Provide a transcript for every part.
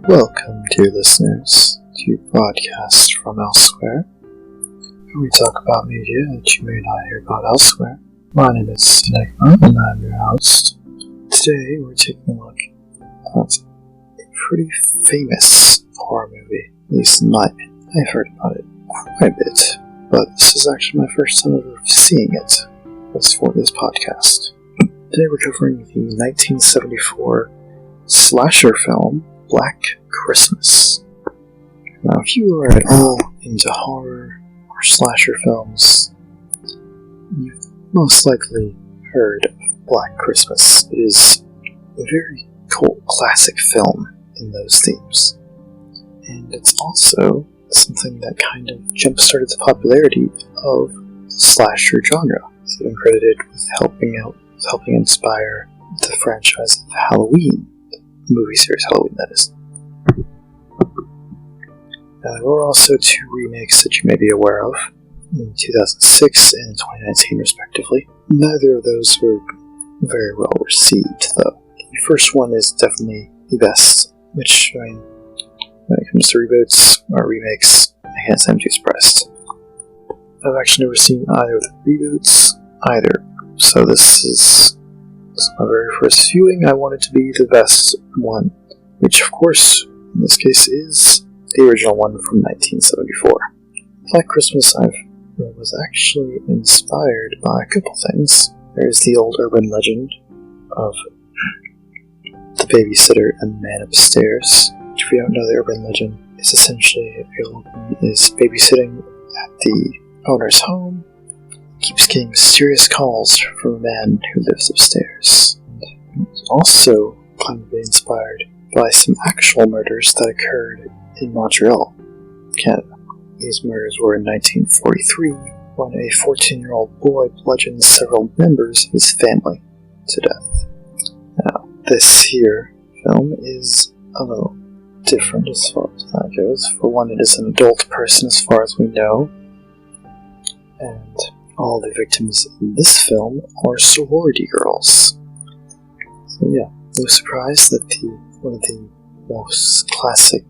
Welcome, dear listeners, to Broadcast from Elsewhere, where we talk about media that you may not hear about elsewhere. My name is Enigma, and I'm your host. Today, we're taking a look at a pretty famous horror movie, at least in my opinion. I've heard about it quite a bit, but this is actually my first time ever seeing it for this podcast. Today, we're covering the 1974 slasher film, Black Christmas. Now, if you are at all into horror or slasher films, you've most likely heard of Black Christmas. It is a very cult classic film in those themes. And it's also something that kind of jump-started the popularity of the slasher genre. It's even credited with helping inspire the franchise of Halloween. Movie series Halloween, that is. Now, there were also two remakes that you may be aware of, in 2006 and 2019 respectively. Neither of those were very well received, though. The first one is definitely the best, which, when it comes to reboots or remakes, I can't say I'm too surprised. I've actually never seen either of the reboots either, so this is my very first viewing. I want it to be the best one, which of course, in this case, is the original one from 1974. Black Christmas was actually inspired by a couple things. There's the old urban legend of the babysitter and the man upstairs, which, if you don't know, the urban legend is essentially a woman is babysitting at the owner's home, keeps getting mysterious calls from a man who lives upstairs. And it was also kind of inspired by some actual murders that occurred in Montreal, Canada. These murders were in 1943, when a 14-year-old boy bludgeoned several members of his family to death. Now, this here film is a little different as far as that goes. For one, it is an adult person as far as we know, and all the victims in this film are sorority girls. So yeah, no surprise that one of the most classic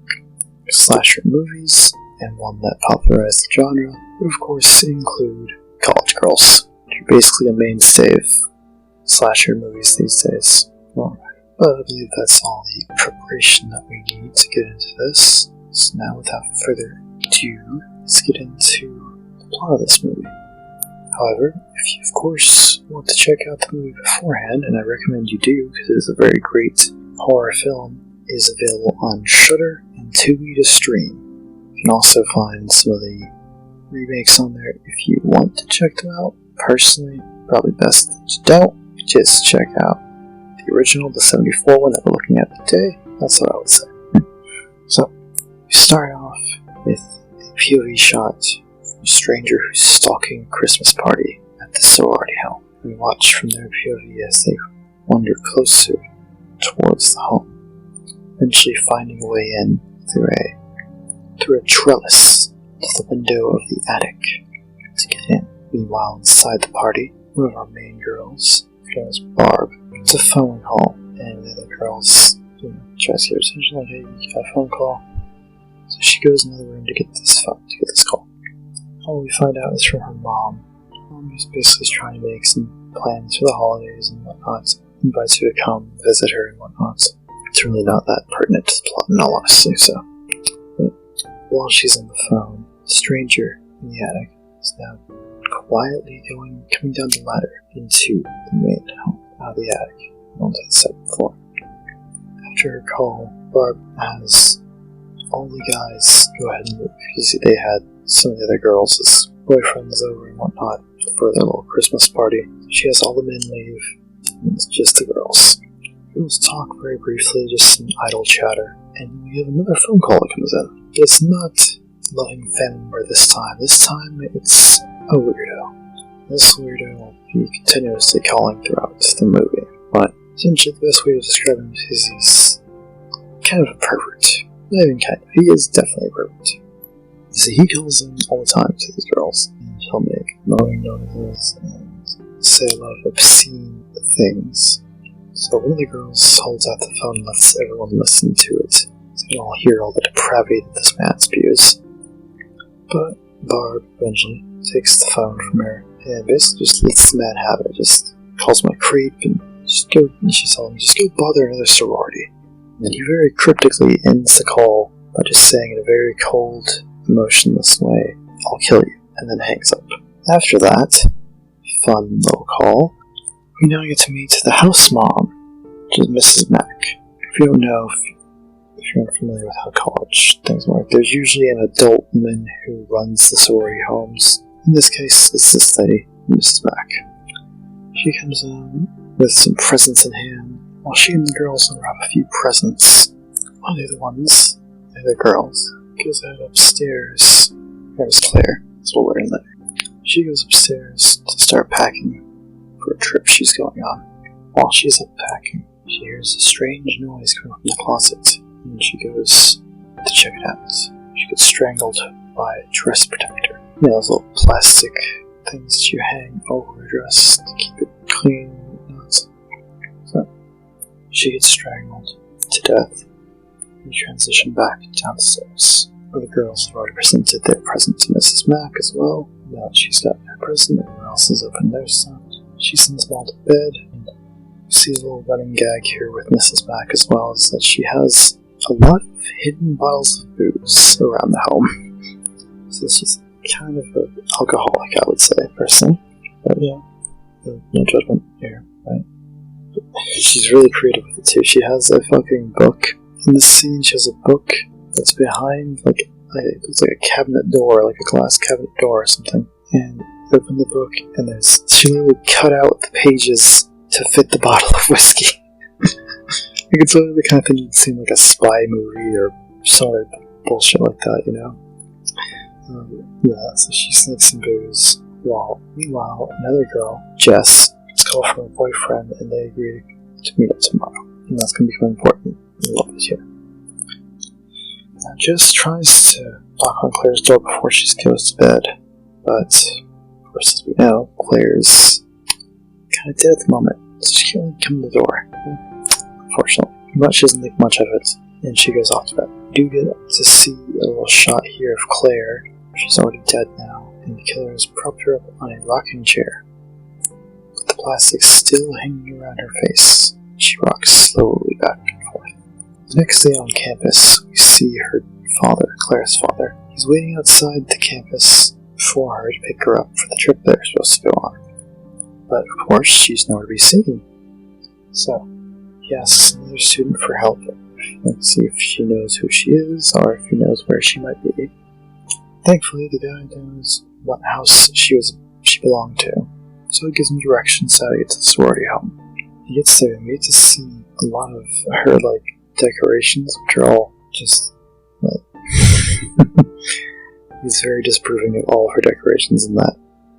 slasher movies, and one that popularized the genre, would of course include college girls, which are basically a mainstay of slasher movies these days. Alright, but I believe that's all the preparation that we need to get into this. So now, without further ado, let's get into the plot of this movie. However, if you, of course, want to check out the movie beforehand, and I recommend you do, because it is a very great horror film, it is available on Shudder and Tubi to stream. You can also find some of the remakes on there if you want to check them out. Personally, probably best that you don't. Just check out the original, the 74 one that we're looking at today. That's what I would say. So, we start off with a POV shot from a stranger who's stalking a Christmas party at the sorority home. We watch from their POV as they wander closer towards the home, eventually finding a way in through a trellis to the window of the attic to get in. Meanwhile, inside the party, one of our main girls, Barb, gets a phone call, and the other girls tries to get her attention, like, hey, you got a phone call. So she goes in the room to get this call. All we find out is from her mom. Mom is basically trying to make some plans for the holidays and whatnot, invites her to come visit her and whatnot. It's really not that pertinent to the plot, in all honesty, so. But while she's on the phone, the stranger in the attic is now quietly coming down the ladder into the main home, out of the attic, onto the second floor. After her call, Barb has all the guys go ahead and leave, because they had some of the other girls' boyfriends over and whatnot for their little Christmas party. She has all the men leave, and it's just the girls. Girls talk very briefly, just some idle chatter, and we have another phone call that comes in. It's not a loving family member this time. This time, it's a weirdo. This weirdo will be continuously calling throughout the movie, but essentially the best way to describe him is he's kind of a pervert. Not even kind of, he is definitely a pervert. So he calls in all the time to these girls, and he'll make moaning noises and say a lot of obscene things. So one of the girls holds out the phone and lets everyone listen to it. It's You all hear all the depravity that this man spews. But Barb eventually takes the phone from her and basically just lets the man have it. Just calls him a creep and she tells him, just go bother another sorority. And he very cryptically ends the call by just saying in a very cold, emotionless way, I'll kill you, and then hangs up. After that fun little call, we now get to meet the house mom, which is Mrs. Mack. If you don't know, if you're not familiar with how college things work, there's usually an adult woman who runs the sorority homes. In this case, it's this lady, Mrs. Mack. She comes in with some presents in hand, while she and the girls unwrap a few presents. One of the other ones, the other girls, goes out upstairs. There's Claire, as we'll learn later. She goes upstairs to start packing for a trip she's going on. While she's up packing, she hears a strange noise coming from the closet, and she goes to check it out. She gets strangled by a dress protector. You know, those little plastic things that you hang over a dress to keep it clean. So, she gets strangled to death. We transition back downstairs, where the girls have already presented their present to Mrs. Mack as well. Now that she's got her present, everyone else has opened their stuff. She sends them all to bed, and we see a little running gag here with Mrs. Mack as well, is that she has a lot of hidden bottles of booze around the home. So she's kind of an alcoholic, I would say, personally. But yeah, no judgment here, right? But she's really creative with it too. She has a fucking book. In this scene, she has a book that's behind, it's like a cabinet door, like a glass cabinet door or something. And you open the book, and she literally cut out the pages to fit the bottle of whiskey. Like, it's really the kind of thing you'd see in like a spy movie or some other bullshit like that, you know? Yeah, so she sneaks some booze. Meanwhile, another girl, Jess, is called from her boyfriend, and they agree to meet up tomorrow. And that's going to become important a little bit here. Now, Jess tries to knock on Claire's door before she goes to bed, but, of course, as we know, Claire's kind of dead at the moment, so she can't come to the door, unfortunately. But she doesn't think much of it, and she goes off to bed. We do get to see a little shot here of Claire. She's already dead now, and the killer has propped her up on a rocking chair, with the plastic still hanging around her face. She rocks slowly back and forth. The next day on campus, we see her father, Claire's father. He's waiting outside the campus for her to pick her up for the trip they're supposed to go on. But of course, she's nowhere to be seen. So, he asks another student for help. Let's see if she knows who she is, or if he knows where she might be. Thankfully, the guy knows what house she belonged to, so he gives him directions how to get to the sorority home. He gets there and we get to see a lot of her, decorations, which are all just, he's very disapproving of all of her decorations in that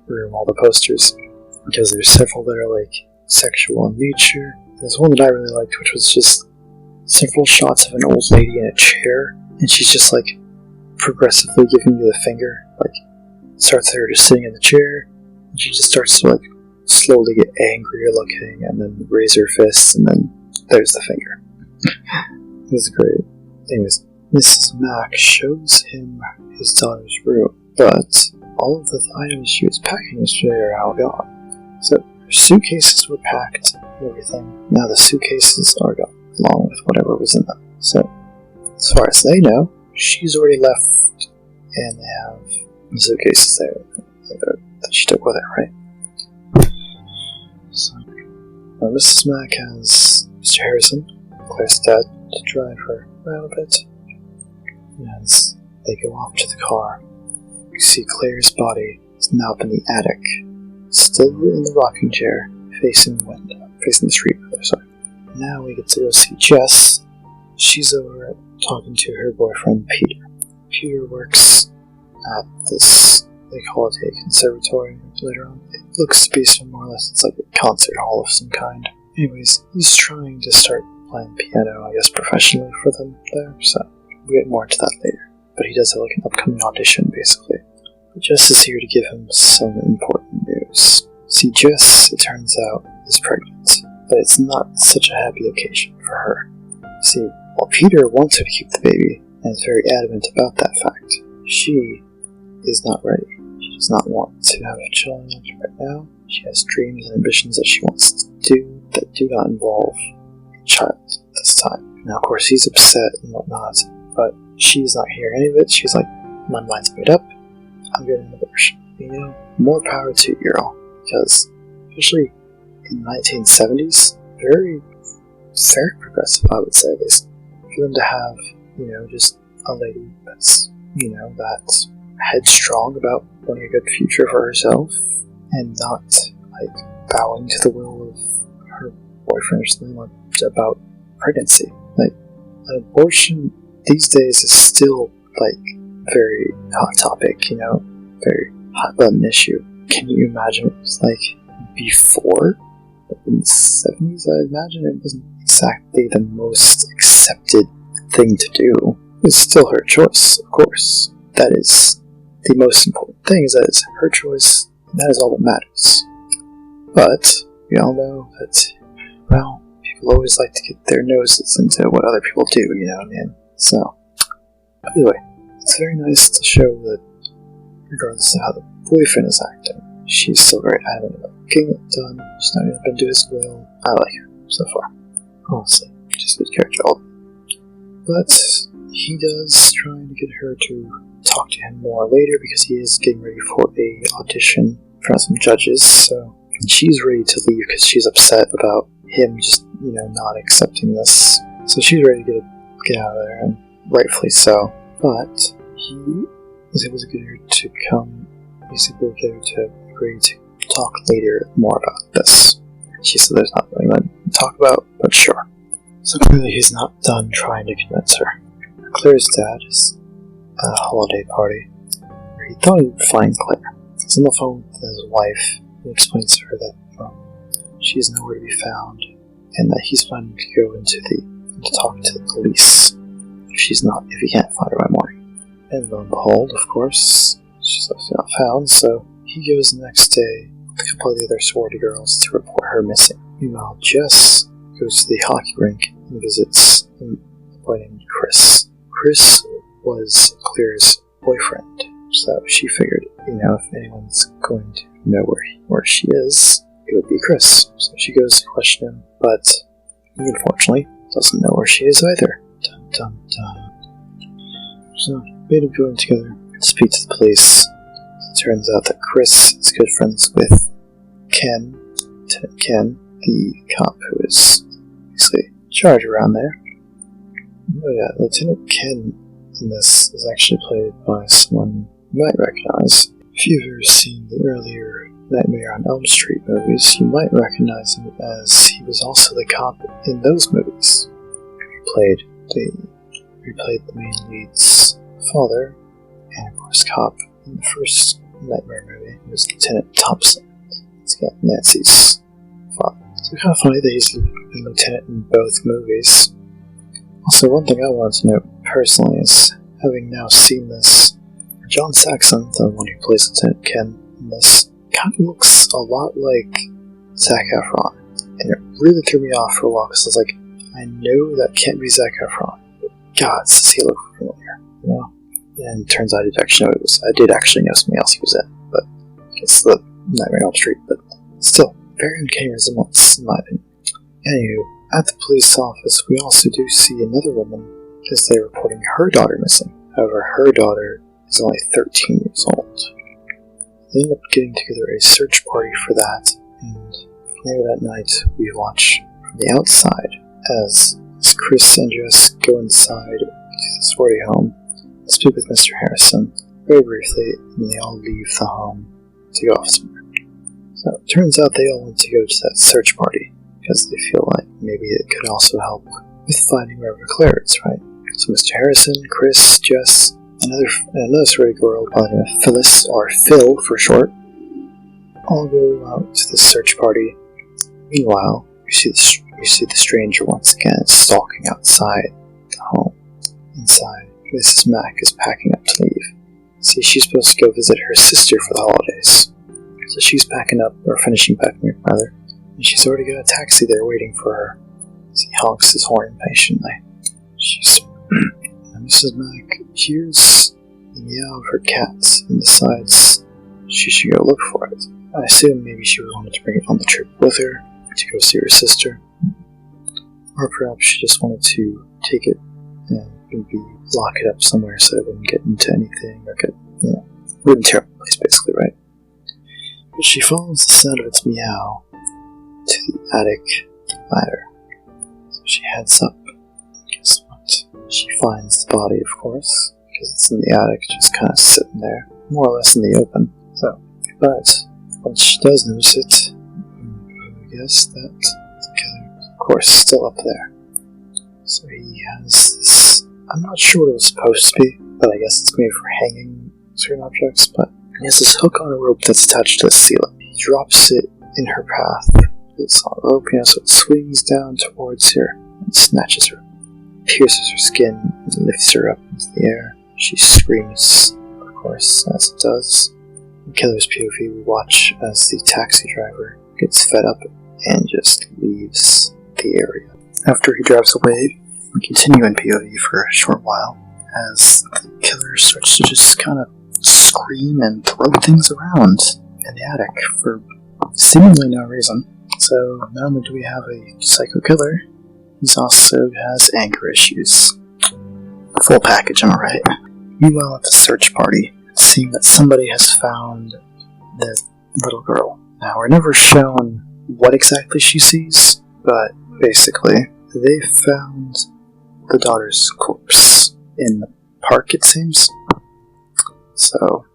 room, all the posters, because there's several that are, sexual in nature. There's one that I really liked, which was just several shots of an old lady in a chair, and she's just, progressively giving you the finger, starts her just sitting in the chair, and she just starts to, slowly get angrier looking, and then raise her fists, and then there's the finger. It was great. Anyways, Mrs. Mack shows him his daughter's room, but all of the items she was packing yesterday are all gone. So, her suitcases were packed and everything. Now the suitcases are gone, along with whatever was in them. So, as far as they know, she's already left, and they have the suitcases there that she took with her, right? So, Mrs. Mack has Mr. Harrison, Claire's dad, to drive her around a bit. And as they go off to the car, we see Claire's body is now up in the attic, still in the rocking chair, facing the street, sorry. Now we get to go see Jess. She's over talking to her boyfriend, Peter. Peter works at this, they call it a conservatory later on. It looks to be some more or less, it's like a concert hall of some kind. Anyways, he's trying to start playing piano, I guess, professionally for them there, so we'll get more into that later. But he does have an upcoming audition, basically. But Jess is here to give him some important news. See, Jess, it turns out, is pregnant, but it's not such a happy occasion for her. See, While Peter wants her to keep the baby, and is very adamant about that fact, she is not ready. She does not want to have a child right now. She has dreams and ambitions that she wants to do that do not involve a child at this time. Now, of course, he's upset and whatnot, but she's not hearing any of it. She's like, my mind's made up. I'm getting an abortion. You know, more power to you, girl. Because, especially in the 1970s, very progressive, I would say, at least. For them to have, just a lady that's, that's headstrong about wanting a good future for herself and not, bowing to the will of her boyfriend or something about pregnancy. An abortion these days is still, very hot topic, very hot button issue. Can you imagine what it was like before? In the 70s, I imagine it wasn't exactly the most accepted thing to do. It's still her choice, of course. That is the most important thing, is that it's her choice, and that is all that matters. But we all know that, well, people always like to get their noses into what other people do, So, anyway, it's very nice to show that regardless of how the boyfriend is acting, she's still very adamant about getting it done. She's not even been to his will. I like her so far. Honestly, just a good character. But he does try to get her to talk to him more later because he is getting ready for a audition for some judges. So she's ready to leave because she's upset about him just, not accepting this. So she's ready to get out of there, and rightfully so. But he was able to get her to come, basically get her to agree to talk later more about this. She said there's not really much to talk about, but sure. So clearly he's not done trying to convince her. Claire's dad is at a holiday party where he thought he would find Claire. He's on the phone with his wife. He explains to her that she's nowhere to be found, and that he's planning to go to talk to the police if he can't find her by morning. And lo and behold, of course, she's obviously not found, so he goes the next day with a couple of the other sorority girls to report her missing. Meanwhile, Jess goes to the hockey rink and visits a boy named Chris. Chris was Claire's boyfriend, so she figured, if anyone's going to know where she is, it would be Chris. So she goes to question him, but he unfortunately doesn't know where she is either. Dun dun dun. So they end up going together to speak to the police. It turns out that Chris is good friends with Ken, Lieutenant Ken, the cop who is basically in charge around there. Oh yeah, Lieutenant Ken in this is actually played by someone you might recognize. If you've ever seen the earlier Nightmare on Elm Street movies, you might recognize him as he was also the cop in those movies. He played the main lead's father, and of course cop in the first Nightmare movie. He was Lieutenant Thompson. It's got Nancy's father. So kind of funny that he's been lieutenant in both movies. Also, one thing I wanted to note personally is, having now seen this, John Saxon, the one who plays Lieutenant Ken in this, kind of looks a lot like Zac Efron. And it really threw me off for a while, because I was like, I know that can't be Zac Efron, but God, does he look familiar, And it turns out I did actually know something else he was in, but it's the Nightmare on Elm Street, but still, very uncanny resemblance, in my opinion. Anywho, at the police office, we also do see another woman, as they're reporting her daughter missing. However, her daughter is only 13 years old. They end up getting together a search party for that, and later that night, we watch from the outside as Chris and Jess go inside to the sorority home, speak with Mr. Harrison very briefly, and they all leave the home to go off somewhere. So it turns out they all want to go to that search party because they feel like maybe it could also help with finding wherever Claire is, right? So Mr. Harrison, Chris, Jess, another sorority girl by the name of Phyllis, or Phil for short, all go out to the search party. Meanwhile, we see the stranger once again stalking outside the home. Inside, Mrs. Mack is packing up to leave. See, she's supposed to go visit her sister for the holidays. So she's packing up, or finishing packing up rather, and she's already got a taxi there waiting for her. As he honks his horn impatiently. Mrs. Mack hears the meow of her cat and decides she should go look for it. I assume maybe she wanted to bring it on the trip with her to go see her sister. Or perhaps she just wanted to take it and maybe lock it up somewhere so it wouldn't get into anything or wouldn't tear up the place basically, right? But she follows the sound of its meow to the attic ladder. So she heads up. Guess what? She finds the body, of course, because it's in the attic, just kind of sitting there, more or less in the open. But once she does notice it, I guess that the killer, of course, is still up there. So he has this, I'm not sure what it was supposed to be, but I guess it's made for hanging certain objects, but he has this hook on a rope that's attached to the ceiling. He drops it in her path. It's on a rope, so it swings down towards her and snatches her, pierces her skin, and lifts her up into the air. She screams, of course, as it does. In Killer's POV, we watch as the taxi driver gets fed up and just leaves the area. After he drives away, we continue in POV for a short while as the killer starts to just kind of scream and throw things around in the attic for seemingly no reason. So not only do we have a psycho killer, he also has anger issues. Full package, am I right? Meanwhile, at the search party, it seems that somebody has found the little girl. Now, we're never shown what exactly she sees, but basically, they found the daughter's corpse in the park, it seems. So,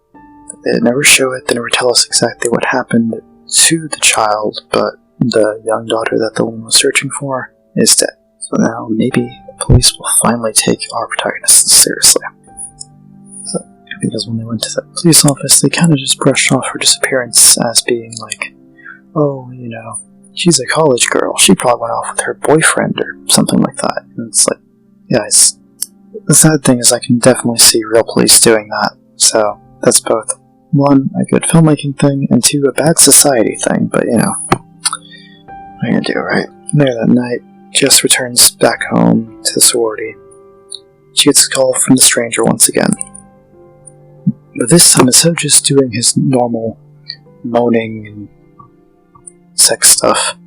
they never show it, they never tell us exactly what happened to the child, but the young daughter that the woman was searching for is dead. So now, maybe the police will finally take our protagonist seriously. Because when they went to the police office, they kind of just brushed off her disappearance as being like, oh, she's a college girl. She probably went off with her boyfriend or something like that. And it's like, guys, the sad thing is I can definitely see real police doing that. So that's both, one, a good filmmaking thing, and two, a bad society thing. But, what are you gonna do, right? Later that night, Jess returns back home to the sorority. She gets a call from the stranger once again. But this time, instead of just doing his normal moaning and sex stuff,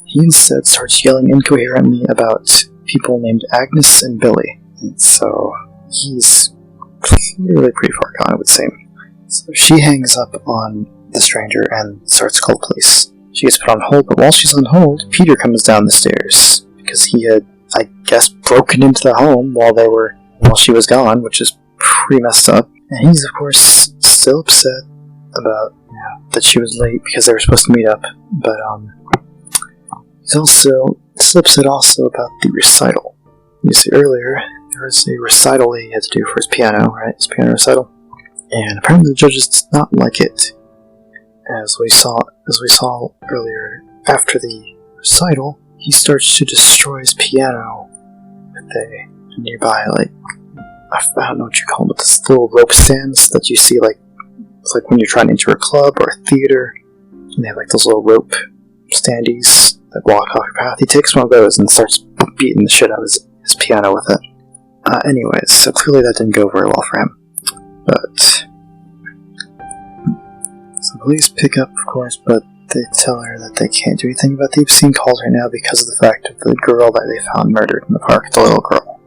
he instead starts yelling incoherently about people named Agnes and Billy. And so, he's clearly pretty far gone, it would seem. So she hangs up on the stranger and starts to call the police. She gets put on hold, but while she's on hold, Peter comes down the stairs, because he had, I guess, broken into the home while she was gone, which is pretty messed up. And he's, of course, still upset about that she was late because they were supposed to meet up. But he's also still upset also about the recital. You see, earlier there was a recital he had to do for his piano, right? His piano recital, and apparently the judges did not like it. As we saw earlier, after the recital, he starts to destroy his piano with a nearby, I don't know what you call them, but those little rope stands that you see, it's like when you're trying to enter a club or a theater, and they have those little rope standees that block off your path. He takes one of those and starts beating the shit out of his piano with it. Anyways, so clearly that didn't go very well for him. But so the police pick up, of course, but they tell her that they can't do anything about the obscene calls right now because of the fact of the girl that they found murdered in the park, the little girl.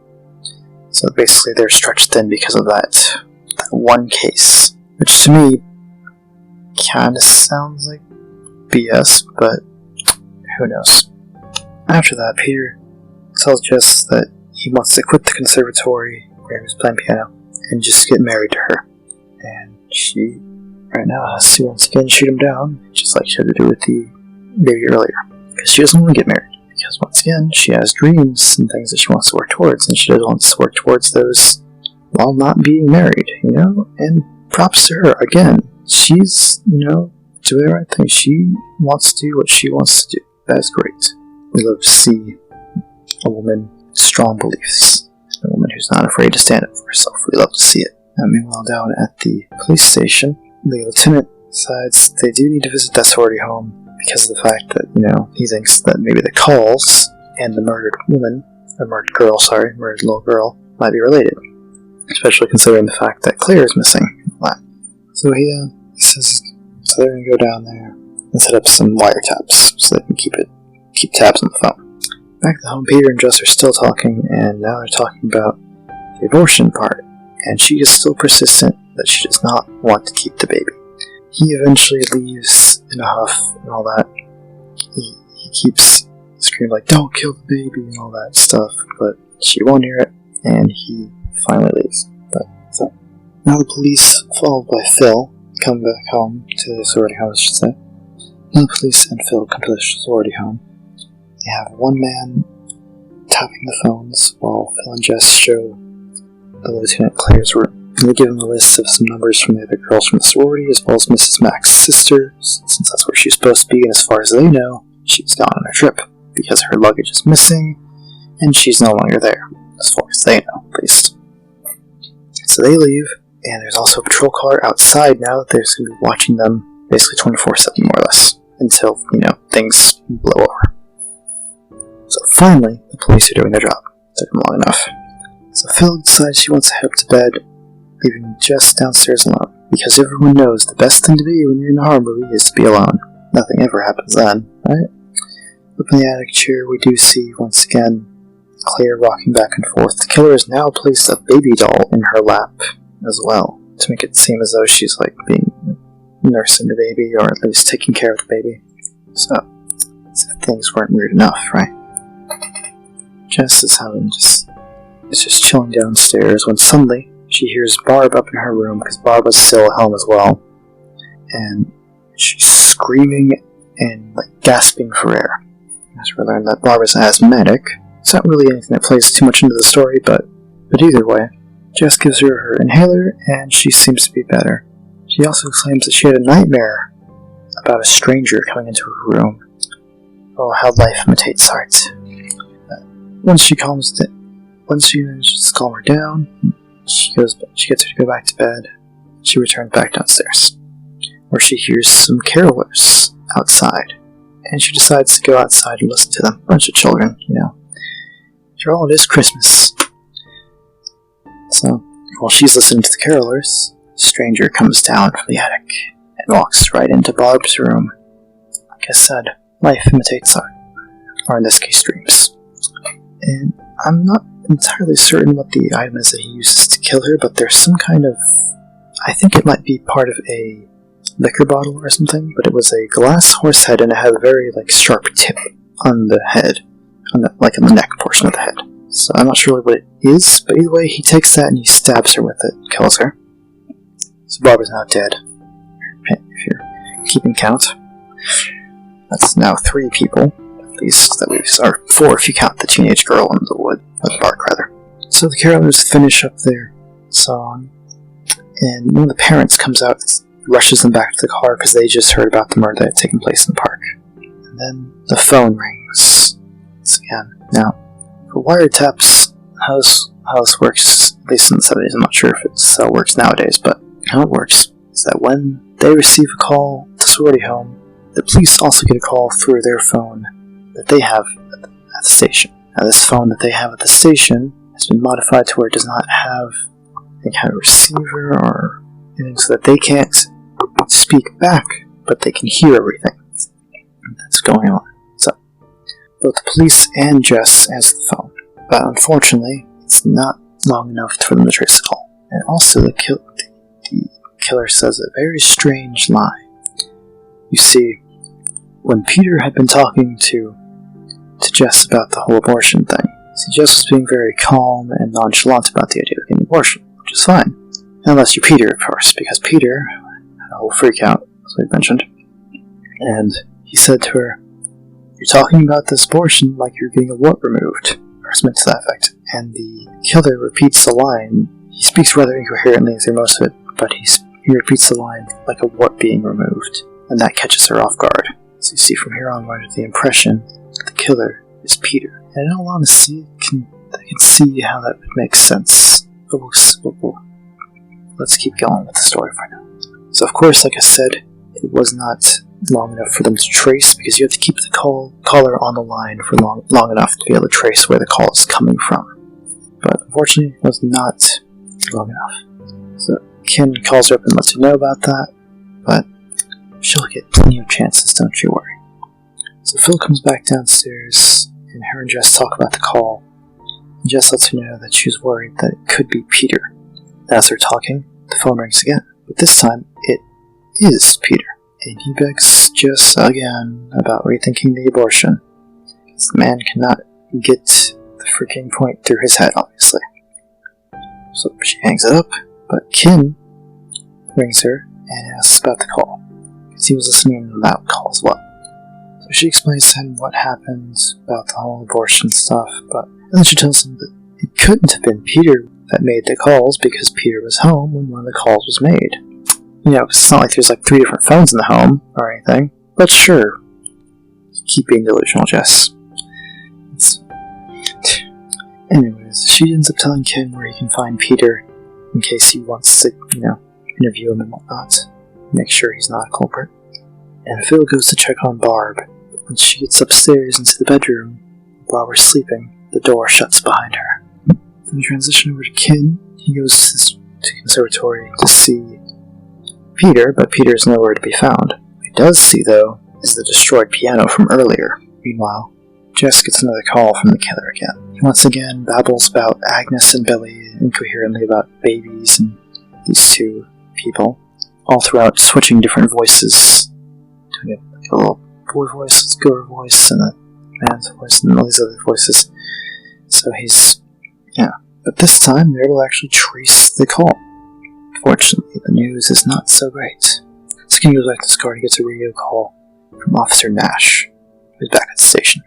So basically they're stretched thin because of that one case, which to me kind of sounds like BS, but who knows. After that, Peter tells Jess that he wants to quit the conservatory where he was playing piano and just get married to her. And she, right now, has to once again shoot him down, just like she had to do with the baby earlier. Because she doesn't want to get married. Because once again, she has dreams and things that she wants to work towards, and she does want to work towards those while not being married, And props to her, again. She's, doing the right thing. She wants to do what she wants to do. That is great. We love to see a woman with strong beliefs. A woman who's not afraid to stand up for herself. We love to see it. And meanwhile, down at the police station, the lieutenant decides they do need to visit that sorority home because of the fact that, he thinks that maybe the calls and the murdered woman murdered little girl, might be related. Especially considering the fact that Claire is missing. So he says, so they're gonna go down there and set up some wiretaps so they can keep tabs on the phone. Back at the home, Peter and Jess are still talking, and now they're talking about the abortion part, and she is still persistent that she does not want to keep the baby. He eventually leaves in a huff and all that. He keeps screaming like, "Don't kill the baby," and all that stuff, but she won't hear it, and he finally leaves. So now the police, followed by Phil, come back home to the sorority home, I should say. Now the police and Phil come to the sorority home. They have one man tapping the phones while Phil and Jess show the Lieutenant Claire's room. And they give him a list of some numbers from the other girls from the sorority, as well as Mrs. Mack's sister, since that's where she's supposed to be, and as far as they know, she's gone on her trip, because her luggage is missing, and she's no longer there, as far as they know, at least. So they leave, and there's also a patrol car outside now that there's going to be watching them basically 24/7, more or less, until, things blow over. So finally, the police are doing their job. It took them long enough. So Phil decides she wants to head up to bed, leaving Jess downstairs alone, because everyone knows the best thing to be when you're in a horror movie is to be alone. Nothing ever happens then, right? Up in the attic chair, we do see, once again, Claire rocking back and forth. The killer has now placed a baby doll in her lap as well, to make it seem as though she's being nursing the baby, or at least taking care of the baby. So, as if things weren't weird enough, right? Jess is just chilling downstairs when suddenly she hears Barb up in her room, because Barb was still at home as well, and she's screaming and gasping for air. As we learn that Barb is asthmatic. It's not really anything that plays too much into the story, but either way, Jess gives her her inhaler, and she seems to be better. She also claims that she had a nightmare about a stranger coming into her room. Oh, how life imitates art. Once she manages to calm her down, she gets her to go back to bed. She returns back downstairs, where she hears some carolers outside, and she decides to go outside and listen to them. A bunch of children, After all, it is Christmas. So, while she's listening to the carolers, a stranger comes down from the attic and walks right into Barb's room. Like I said, life imitates art, or in this case, dreams. And I'm not entirely certain what the item is that he uses to kill her, but there's some kind of... I think it might be part of a liquor bottle or something, but it was a glass horse head, and it had a very, sharp tip on the head. On the neck portion of the head. So I'm not sure what it is, but either way, he takes that and he stabs her with it and kills her. So Barbara's now dead. If you're keeping count. That's now 3 people, at least, or 4 if you count the teenage girl in the wood, or the park rather. So the carolers finish up their song, and one of the parents comes out and rushes them back to the car because they just heard about the murder that had taken place in the park. And then the phone rings. Again. Now, for wiretaps, how this works, at least in the 70s, I'm not sure if it's how it works nowadays, but how it works is that when they receive a call to sorority home, the police also get a call through their phone that they have at the station. Now, this phone that they have at the station has been modified to where it does not have any kind of receiver or anything, so that they can't speak back, but they can hear everything that's going on. Both the police and Jess answer the phone, but unfortunately, it's not long enough for them to trace the call. And also, the killer says a very strange lie. You see, when Peter had been talking to Jess about the whole abortion thing, Jess was being very calm and nonchalant about the idea of getting an abortion, which is fine. Unless you're Peter, of course, because Peter had a whole freak out, as we mentioned. And he said to her, "You're talking about this abortion like you're getting a wart removed," or something to that effect. And the killer repeats the line. He speaks rather incoherently through most of it, but he repeats the line like a wart being removed, and that catches her off guard. So you see from here on, we're under the impression that the killer is Peter. And in all honesty, I can see how that would make sense. But let's keep going with the story for now. So of course, like I said, it was not long enough for them to trace, because you have to keep the caller on the line for long enough to be able to trace where the call is coming from. But unfortunately, it was not long enough. So Ken calls her up and lets her know about that, but she'll get plenty of chances, don't you worry. So Phil comes back downstairs, and her and Jess talk about the call. And Jess lets her know that she's worried that it could be Peter. As they're talking, the phone rings again, but this time it is Peter. And he begs Jess again about rethinking the abortion, because the man cannot get the freaking point through his head, obviously. So she hangs it up, but Ken rings her and asks about the call, because he was listening to that call as well. So she explains to him what happened about the whole abortion stuff, but then she tells him that it couldn't have been Peter that made the calls, because Peter was home when one of the calls was made. You know, it's not like there's like 3 different phones in the home or anything. But sure, keep being delusional, Jess. Anyways, she ends up telling Ken where he can find Peter in case he wants to, interview him and whatnot. Make sure he's not a culprit. And Phil goes to check on Barb. But when she gets upstairs into the bedroom, while we're sleeping, the door shuts behind her. Then we transition over to Ken. He goes to the conservatory to see Peter, but Peter is nowhere to be found. What he does see, though, is the destroyed piano from earlier. Meanwhile, Jess gets another call from the killer again. He once again babbles about Agnes and Billy, incoherently about babies and these 2 people, all throughout switching different voices. Doing a little boy voice, girl voice, and a man's voice, and all these other voices. So but this time they're able to actually trace the call. Fortunately, the news is not so great. Skinny goes back to his car and gets a radio call from Officer Nash, who's back at the station.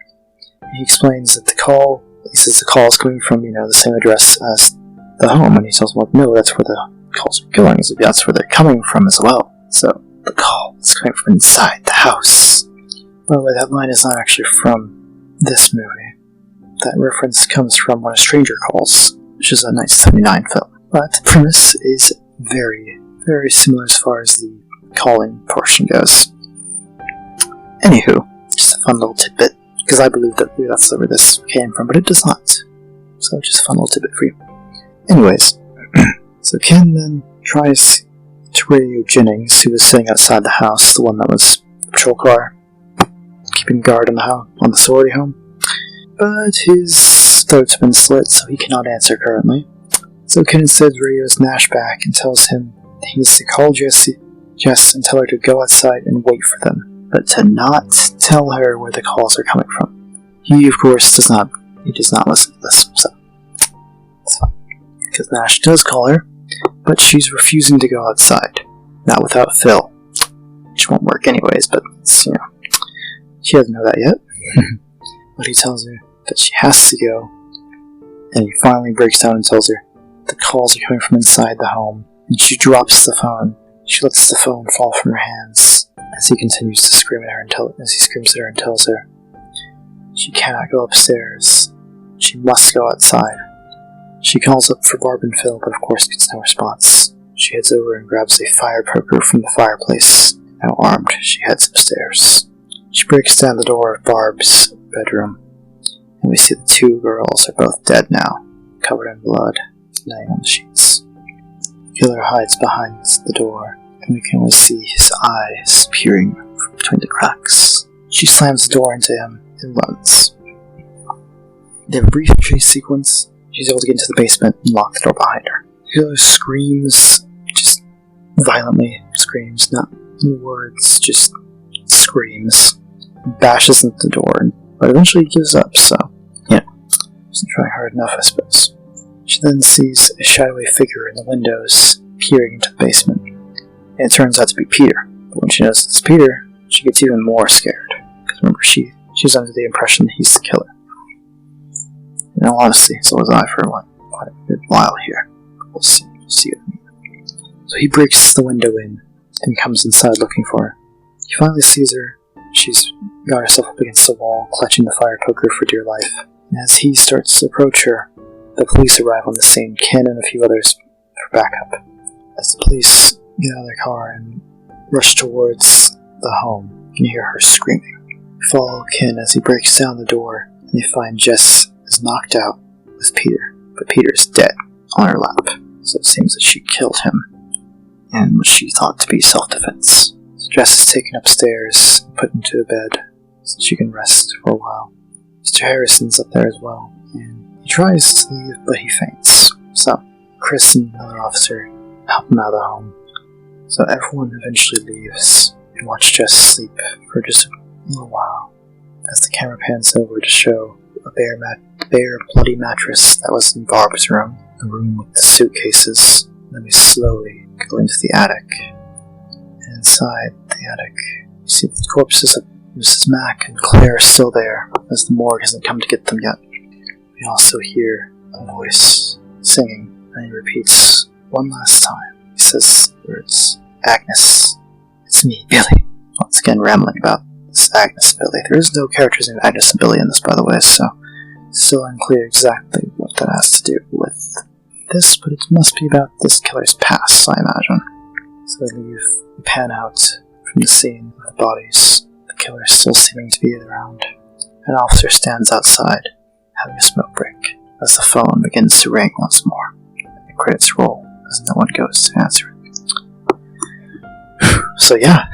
He explains that he says the call is coming from, the same address as the home, and he tells him, no, that's where the calls are going. He's like, that's where they're coming from as well. So, the call is coming from inside the house. By the way, that line is not actually from this movie. That reference comes from When a Stranger Calls, which is a 1979 film. But the premise is very, very similar as far as the calling portion goes. Anywho, just a fun little tidbit, because I believe that that's where this came from, but it does not. So just a fun little tidbit for you. Anyways, so Ken then tries to radio Jennings, who was sitting outside the house, the one that was the patrol car, keeping guard on the sorority home. But his throat's been slit, so he cannot answer currently. So Ken instead radios Nash back and tells him he needs to call Jess and tell her to go outside and wait for them, but to not tell her where the calls are coming from. He, of course, does not listen to this, so it's fine. Because Nash does call her, but she's refusing to go outside. Not without Phil. Which won't work anyways, but she doesn't know that yet. But he tells her that she has to go, and he finally breaks down and tells her the calls are coming from inside the home, and she drops the phone. She lets the phone fall from her hands as he continues to scream at her as he screams at her and tells her she cannot go upstairs. She must go outside. She calls up for Barb and Phil, but of course gets no response. She heads over and grabs a fire poker from the fireplace. Now armed, she heads upstairs. She breaks down the door of Barb's bedroom, and we see the 2 girls are both dead now, covered in blood, laying on the sheets. The killer hides behind the door, and we can only see his eyes peering from between the cracks. She slams the door into him and runs. They have a brief chase sequence. She's able to get into the basement and lock the door behind her. The killer screams, just violently screams, not any words, just screams, bashes into the door, but eventually gives up, so, wasn't trying hard enough, I suppose. She then sees a shadowy figure in the windows peering into the basement, and it turns out to be Peter. But when she knows it's Peter, she gets even more scared, because remember, she's under the impression that he's the killer. In all honesty, so was I for quite a good while here. We'll see what I mean. So he breaks the window in, and comes inside looking for her. He finally sees her. She's got herself up against the wall, clutching the fire poker for dear life. And as he starts to approach her, the police arrive on the scene, Ken and a few others for backup. As the police get out of their car and rush towards the home, can hear her screaming. Follow Ken as he breaks down the door, and they find Jess is knocked out with Peter, but Peter is dead on her lap, so it seems that she killed him in what she thought to be self-defense. So Jess is taken upstairs and put into a bed so she can rest for a while. Mr. Harrison's up there as well, and he tries to leave, but he faints. So Chris and another officer help him out of the home. So everyone eventually leaves and watch Jess sleep for just a little while as the camera pans over to show a bare bloody mattress that was in Barb's room, the room with the suitcases. Then we slowly go into the attic, and inside the attic you see the corpses of Mrs. Mack and Claire are still there, as the morgue hasn't come to get them yet. We also hear a voice singing, and he repeats one last time. He says the words, "Agnes, it's me, Billy." Once again rambling about this Agnes and Billy. There is no characters named Agnes and Billy in this, by the way, so it's still unclear exactly what that has to do with this, but it must be about this killer's past, I imagine. So we pan out from the scene of the bodies, the killer still seeming to be around. An officer stands outside, having a smoke break, as the phone begins to ring once more. The credits roll as no one goes to answer it. So yeah,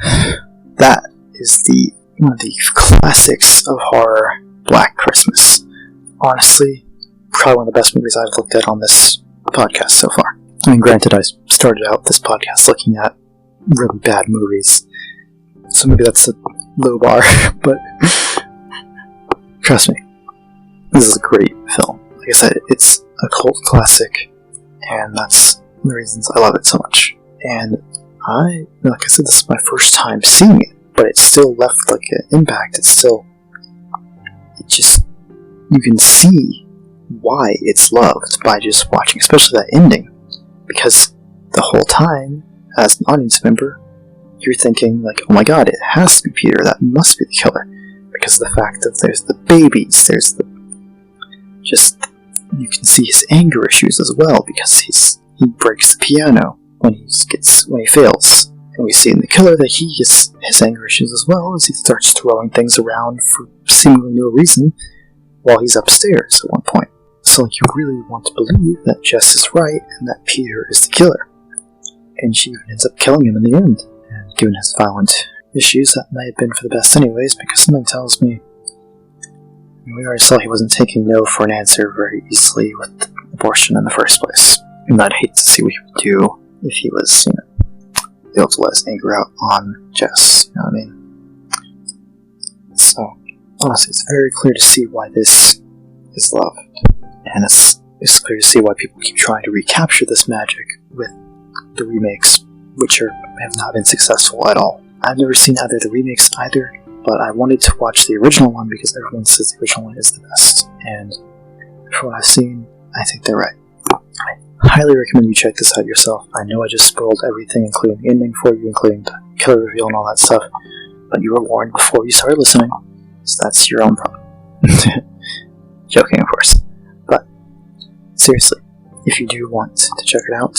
that is one of the classics of horror, Black Christmas. Honestly, probably one of the best movies I've looked at on this podcast so far. I mean, granted, I started out this podcast looking at really bad movies, so maybe that's a low bar, but trust me, this is a great film. Like I said, it's a cult classic, and that's the reasons I love it so much. And like I said, this is my first time seeing it, but it still left like an impact. You can see why it's loved by just watching, especially that ending, because the whole time, as an audience member, you're thinking like, oh my god, it has to be Peter, that must be the killer, because of the fact that there's the babies, you can see his anger issues as well, because he breaks the piano when he fails. And we see in the killer that he gets his anger issues as well, as he starts throwing things around for seemingly no reason while he's upstairs at one point. So you really want to believe that Jess is right and that Peter is the killer. And she even ends up killing him in the end. And given his violent issues, that may have been for the best anyways, because something tells me, we already saw he wasn't taking no for an answer very easily with abortion in the first place. And I'd hate to see what he would do if he was, able to let his anger out on Jess, you know what I mean? So, honestly, it's very clear to see why this is loved. And it's clear to see why people keep trying to recapture this magic with the remakes, which have not been successful at all. I've never seen either of the remakes either, but I wanted to watch the original one because everyone says the original one is the best. And from what I've seen, I think they're right. I highly recommend you check this out yourself. I know I just spoiled everything, including the ending for you, including the killer reveal and all that stuff, but you were warned before you started listening, so that's your own problem. Joking, of course. But, seriously, if you do want to check it out,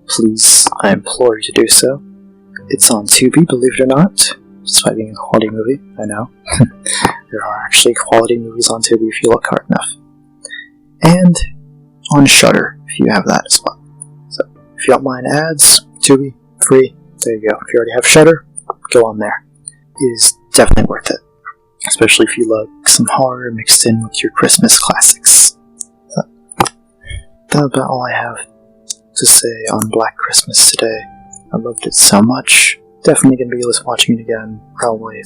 please, I implore you to do so. It's on Tubi, believe it or not, despite being a quality movie, I know. There are actually quality movies on Tubi if you look hard enough. And on Shudder, if you have that as well. So, if you don't mind ads, Tubi, free, there you go. If you already have Shudder, go on there. It is definitely worth it. Especially if you love some horror mixed in with your Christmas classics. So, that's about all I have to say on Black Christmas today. I loved it so much. Definitely going to be watching it again, probably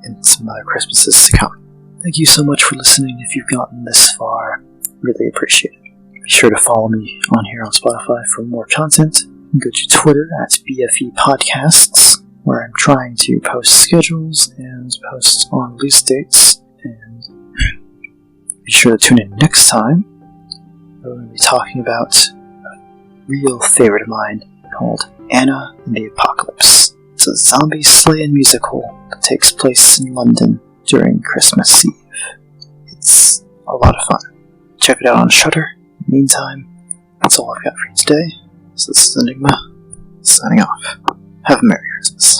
in some other Christmases to come. Thank you so much for listening if you've gotten this far. Really appreciate it. Be sure to follow me on here on Spotify for more content. Go to Twitter at BFE Podcasts, where I'm trying to post schedules and post on release dates. And be sure to tune in next time. We're going to be talking about a real favorite of mine called Anna and the Apocalypse. It's a zombie slaying musical that takes place in London during Christmas Eve. It's a lot of fun. Check it out on Shudder. In the meantime, that's all I've got for you today. So this is Enigma, signing off. Have a Merry Christmas.